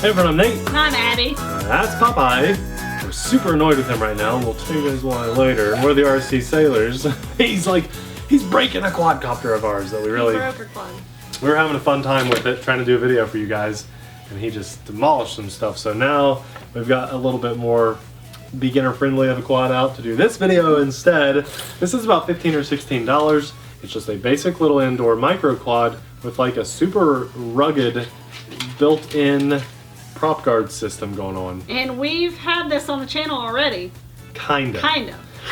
Hey everyone, I'm Nate. I'm Abby. That's Popeye. We're super annoyed with him right now, and we'll tell you guys why later. We're the TheRcSaylors. He's breaking a quadcopter of ours that we were having a fun time with it, trying to do a video for you guys, and he just demolished some stuff. So now we've got a little bit more beginner friendly of a quad out to do this video instead. This is about $15 or $16. It's just a basic little indoor micro quad with like a super rugged built-in prop guard system going on. And we've had this on the channel already. Kind of.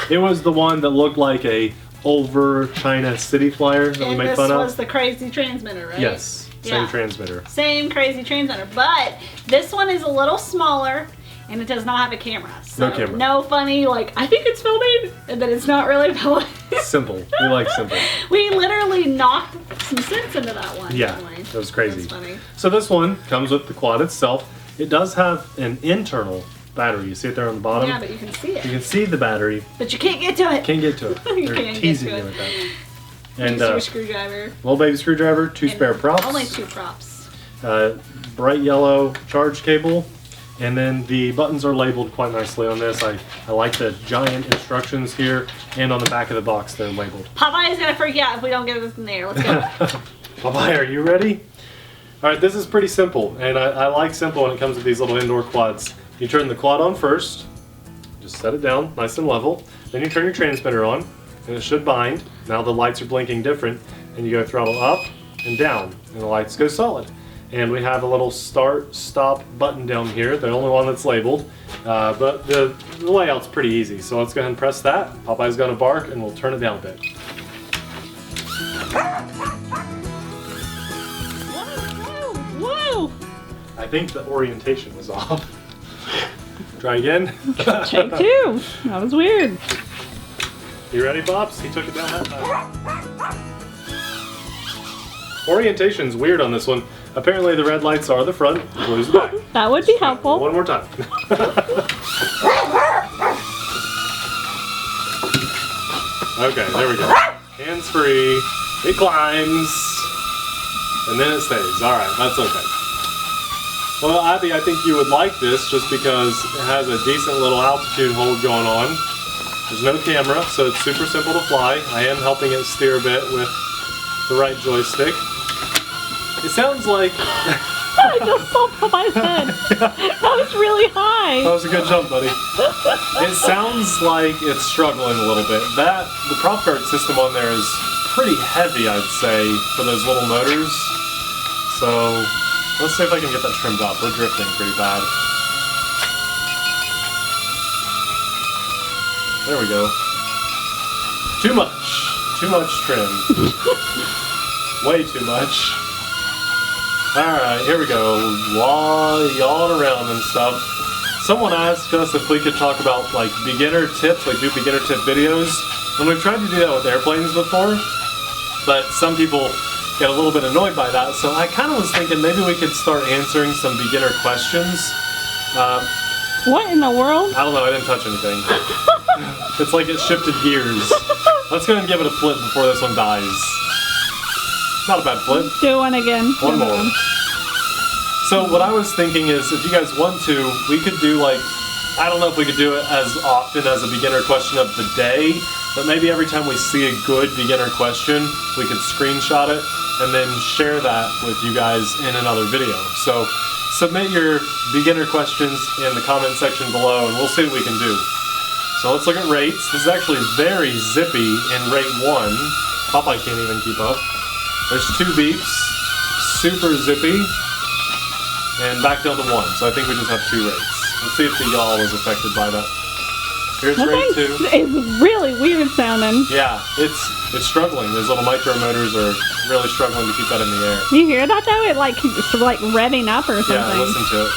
It It was the one that looked like a over China city flyer that we made fun of. This was the crazy transmitter, right? Yes, same transmitter. Same crazy transmitter, but this one is a little smaller and it does not have a camera. So no camera. No funny, like, I think it's filming, and then it's not really filming. Simple. We like simple. We literally knocked some sense into that one. Yeah, it was crazy. That's funny. So this one comes with the quad itself. It does have an internal battery. You see it there on the bottom? Yeah, but you can see it. You can see the battery. But you can't get to it. Can't get to it. You They're can't teasing get to you it. with that. And Just your screwdriver. little baby screwdriver, two spare props. Only 2 props. Bright yellow charge cable. And then the buttons are labeled quite nicely on this. I like the giant instructions here, and on the back of the box they're labeled. Popeye is gonna freak out if we don't get this in there. Let's go. Popeye, are you ready? Alright, this is pretty simple, and I like simple when it comes to these little indoor quads. You turn the quad on first, just set it down nice and level, then you turn your transmitter on, and it should bind. Now the lights are blinking different, and you go throttle up and down, and the lights go solid. And we have a little start, stop button down here, the only one that's labeled. But the layout's pretty easy, so let's go ahead and press that. Popeye's gonna bark, and we'll turn it down a bit. Whoa! I think the orientation was off. Try again. Take 2. That was weird. You ready, Pops? He took it down that time. Orientation's weird on this one. Apparently the red lights are the front, the blue's the back. That would be helpful. One more time. Okay, there we go. Hands free. It climbs. And then it stays. Alright, that's okay. Well, Abby, I think you would like this just because it has a decent little altitude hold going on. There's no camera, so it's super simple to fly. I am helping it steer a bit with the right joystick. It sounds like... I just saw Popeye's head. That was really high. That was a good jump, buddy. It sounds like it's struggling a little bit. The prop guard system on there is pretty heavy, I'd say, for those little motors. So let's see if I can get that trimmed up. We're drifting pretty bad. There we go. Too much. Too much trim. Way too much. Alright, here we go. Yawing around and stuff. Someone asked us if we could talk about like beginner tips, like do beginner tip videos. And we've tried to do that with airplanes before, but some people get a little bit annoyed by that. So I kind of was thinking maybe we could start answering some beginner questions. What in the world? I don't know, I didn't touch anything. It's like it shifted gears. Let's go ahead and give it a flip before this one dies. Not a bad flip. Do one again. One more. So what I was thinking is, if you guys want to, we could do like, I don't know if we could do it as often as a beginner question of the day, but maybe every time we see a good beginner question, we could screenshot it and then share that with you guys in another video. So submit your beginner questions in the comment section below and we'll see what we can do. So let's look at rates. This is actually very zippy in rate 1. Popeye can't even keep up. There's 2 beeps, super zippy, and back down to 1. So I think we just have 2 rates. Let's see if the yaw was affected by that. Here's rate 2. It's really weird sounding. Yeah, it's struggling. Those little micro motors are really struggling to keep that in the air. You hear that though? It like revving up or something. Yeah, listen to it.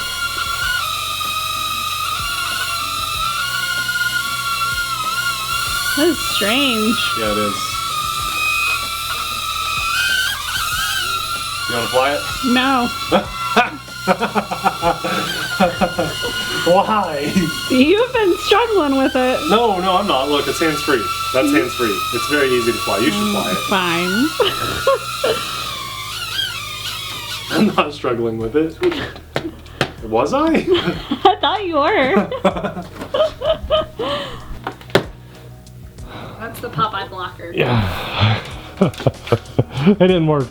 That is strange. Yeah, it is. You want to fly it? No. Why? You've been struggling with it. No, I'm not. Look, it's hands-free. That's hands-free. It's very easy to fly. You should fly it. Fine. I'm not struggling with it. Was I? I thought you were. That's the Popeye blocker. Yeah. It didn't work.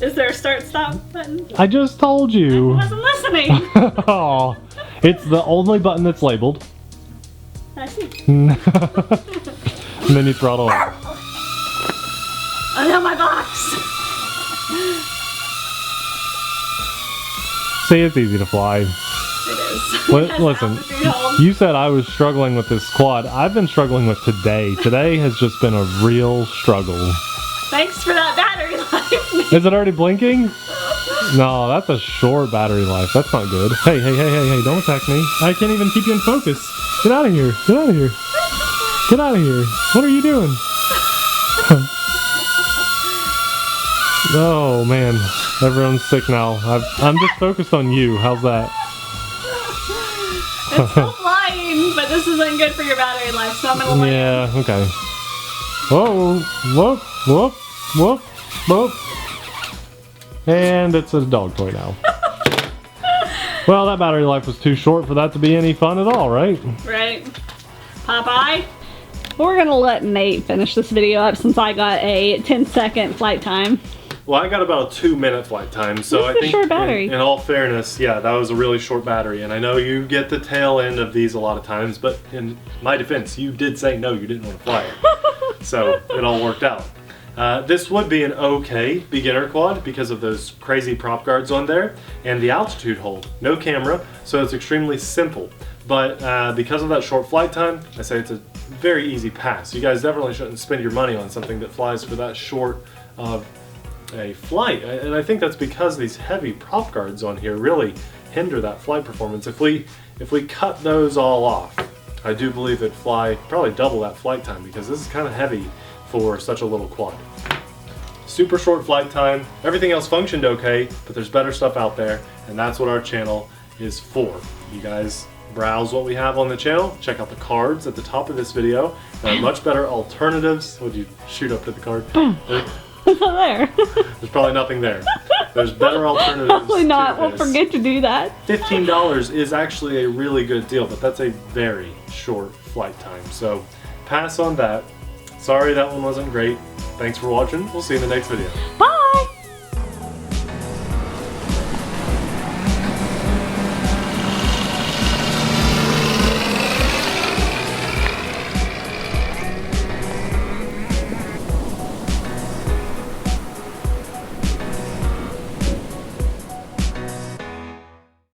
Is there a start-stop button? I just told you. I wasn't listening. Oh, it's the only button that's labeled. I see. And then you throttle off. Oh no, my box. See, it's easy to fly. It is. Listen, you said I was struggling with this quad. I've been struggling with today. Today has just been a real struggle. Thanks for that battery life. Is it already blinking? No, that's a short battery life. That's not good. Hey, don't attack me. I can't even keep you in focus. Get out of here. Get out of here. Get out of here. What are you doing? Oh, man. Everyone's sick now. I'm just focused on you. How's that? It's still flying, but this isn't good for your battery life, so I'm gonna let Yeah, okay. Whoa, whoop, whoop, whoop, whoop. And it's a dog toy now. Well, that battery life was too short for that to be any fun at all, right? Right. Popeye? We're gonna let Nate finish this video up since I got a 10-second flight time. Well, I got about a 2-minute flight time, so I That's a think short battery. in all fairness, yeah, that was a really short battery. And I know you get the tail end of these a lot of times, but in my defense, you did say no, you didn't want to fly it. So it all worked out. This would be an okay beginner quad because of those crazy prop guards on there and the altitude hold. No camera, so it's extremely simple. But because of that short flight time, I say it's a very easy pass. You guys definitely shouldn't spend your money on something that flies for that short of a flight. And I think that's because these heavy prop guards on here really hinder that flight performance. If we cut those all off, I do believe it'd fly probably double that flight time because this is kind of heavy for such a little quad. Super short flight time. Everything else functioned okay, but there's better stuff out there, and that's what our channel is for. You guys browse what we have on the channel. Check out the cards at the top of this video. There are much better alternatives. Would you shoot up to the card? It's not there. There's probably nothing there. There's better alternatives. Probably not. to We'll this. forget to do that. $15 is actually a really good deal, but that's a very short flight time. So pass on that. Sorry that one wasn't great. Thanks for watching. We'll see you in the next video. Bye.